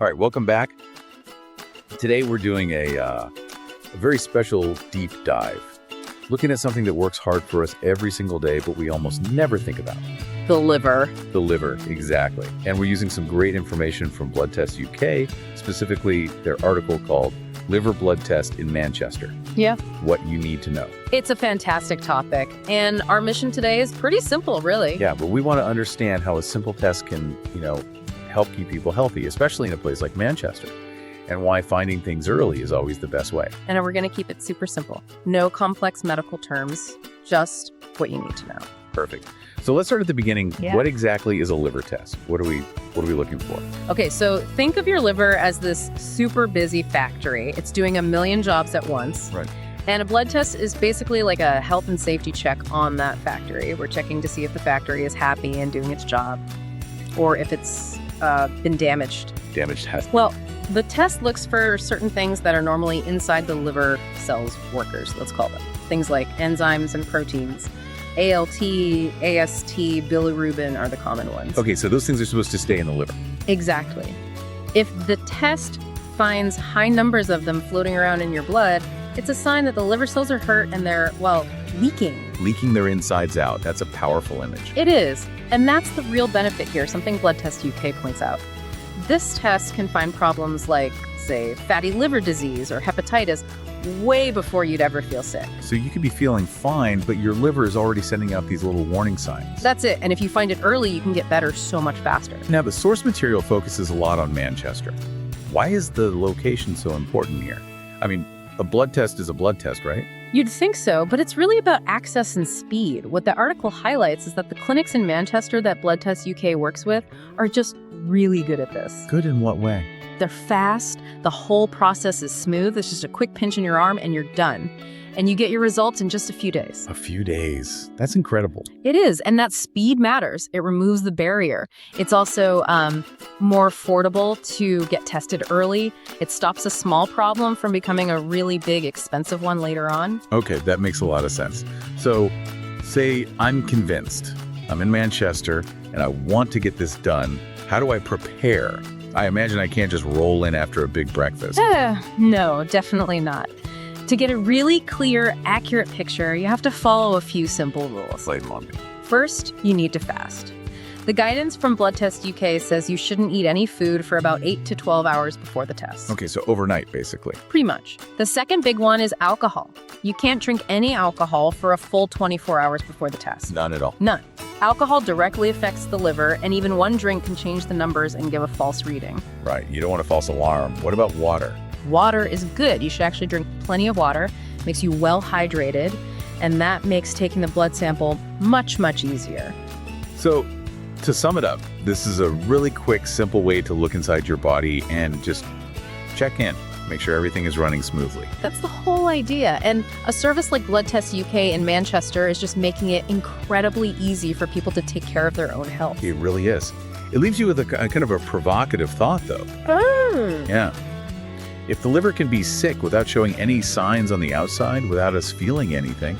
All right, welcome back. Today we're doing a very special deep dive, looking at something that works hard for us every single day, but we almost never think about. The liver. The liver, exactly. And we're using some great information from Blood Test UK, specifically their article called Liver Blood Test in Manchester. Yeah. What you need to know. It's a fantastic topic, and our mission today is pretty simple, really. Yeah, but we want to understand how a simple test can, help keep people healthy, especially in a place like Manchester, and why finding things early is always the best way. And we're going to keep it super simple. No complex medical terms, just what you need to know. Perfect. So let's start at the beginning. Yeah. What exactly is a liver test? What are we looking for? Okay, so think of your liver as this super busy factory. It's doing a million jobs at once. Right. And a blood test is basically like a health and safety check on that factory. We're checking to see if the factory is happy and doing its job, or if it's been damaged. Damaged has. Well, the test looks for certain things that are normally inside the liver cells workers, let's call them. Things like enzymes and proteins. ALT, AST, bilirubin are the common ones. Okay, so those things are supposed to stay in the liver. Exactly. If the test finds high numbers of them floating around in your blood, it's a sign that the liver cells are hurt and they're, leaking. Leaking their insides out. That's a powerful image. It is. And that's the real benefit here, something Blood Test UK points out. This test can find problems like, say, fatty liver disease or hepatitis way before you'd ever feel sick. So you could be feeling fine, but your liver is already sending out these little warning signs. That's it. And if you find it early, you can get better so much faster. Now, the source material focuses a lot on Manchester. Why is the location so important here? I mean, a blood test is a blood test, right? You'd think so, but it's really about access and speed. What the article highlights is that the clinics in Manchester that Blood Test UK works with are just really good at this. Good in what way? They're fast, the whole process is smooth, it's just a quick pinch in your arm and you're done. And you get your results in just a few days. A few days. That's incredible. It is, and that speed matters. It removes the barrier. It's also more affordable to get tested early. It stops a small problem from becoming a really big, expensive one later on. Okay, that makes a lot of sense. So, say I'm convinced. I'm in Manchester, and I want to get this done. How do I prepare? I imagine I can't just roll in after a big breakfast. No, definitely not. To get a really clear, accurate picture, you have to follow a few simple rules. Late Monday. First, you need to fast. The guidance from Blood Test UK says you shouldn't eat any food for about 8 to 12 hours before the test. Okay, so overnight, basically. Pretty much. The second big one is alcohol. You can't drink any alcohol for a full 24 hours before the test. None at all. None. Alcohol directly affects the liver, and even one drink can change the numbers and give a false reading. Right, you don't want a false alarm. What about water? Water is good. You should actually drink plenty of water. Makes you well hydrated, and that makes taking the blood sample much, much easier. So, to sum it up, this is a really quick, simple way to look inside your body and just check in. Make sure everything is running smoothly. That's the whole idea. And a service like Blood Test UK in Manchester is just making it incredibly easy for people to take care of their own health. It really is. It leaves you with a kind of a provocative thought, though. Yeah. If the liver can be sick without showing any signs on the outside, without us feeling anything,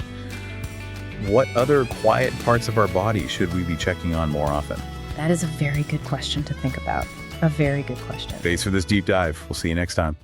what other quiet parts of our body should we be checking on more often? That is a very good question to think about. A very good question. Thanks for this deep dive. We'll see you next time.